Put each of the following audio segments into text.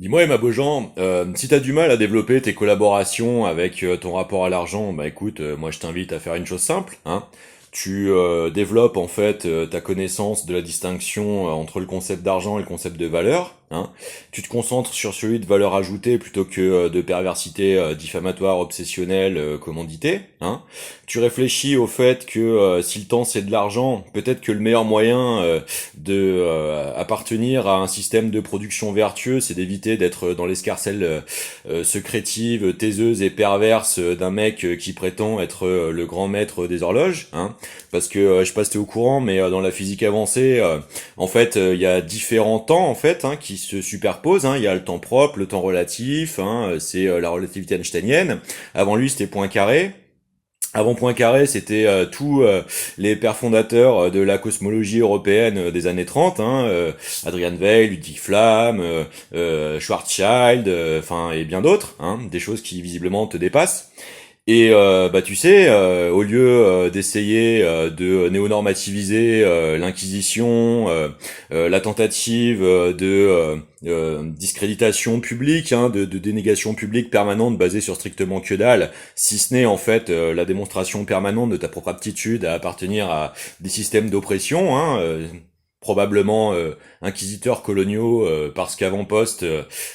Dis-moi, Emma Beaujean, si t'as du mal à développer tes collaborations avec ton rapport à l'argent, bah écoute, moi je t'invite à faire une chose simple, hein. Tu développes en fait ta connaissance de la distinction entre le concept d'argent et le concept de valeur, hein. Tu te concentres sur celui de valeur ajoutée plutôt que de perversité diffamatoire, obsessionnelle, commandité, hein. Tu réfléchis au fait que si le temps c'est de l'argent, peut-être que le meilleur moyen de appartenir à un système de production vertueux, c'est d'éviter d'être dans l'escarcelle secrétive, taiseuse et perverse d'un mec qui prétend être le grand maître des horloges, hein. Parce que je sais pas si t'es au courant, mais dans la physique avancée, en fait, il y a différents temps en fait hein, qui se superposent. Hein. Il y a le temps propre, le temps relatif, hein, c'est la relativité einsteinienne. Avant lui, c'était Poincaré. Avant Poincaré, c'était tous les pères fondateurs de la cosmologie européenne des années 30, hein, Adrian Weil, Ludwig Flamm, Schwarzschild, enfin et bien d'autres, hein, des choses qui visiblement te dépassent. Et bah tu sais, au lieu d'essayer de néonormativiser l'inquisition, la tentative discréditation publique, hein, de dénégation publique permanente basée sur strictement que dalle, si ce n'est en fait la démonstration permanente de ta propre aptitude à appartenir à des systèmes d'oppression, hein, probablement inquisiteurs coloniaux parce qu'avant-poste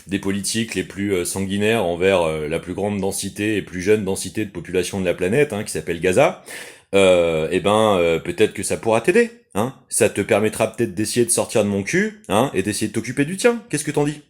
des politiques les plus sanguinaires envers la plus grande densité et plus jeune densité de population de la planète, hein, qui s'appelle Gaza, peut-être que ça pourra t'aider, hein. Ça te permettra peut-être d'essayer de sortir de mon cul, hein, et d'essayer de t'occuper du tien. Qu'est-ce que t'en dis?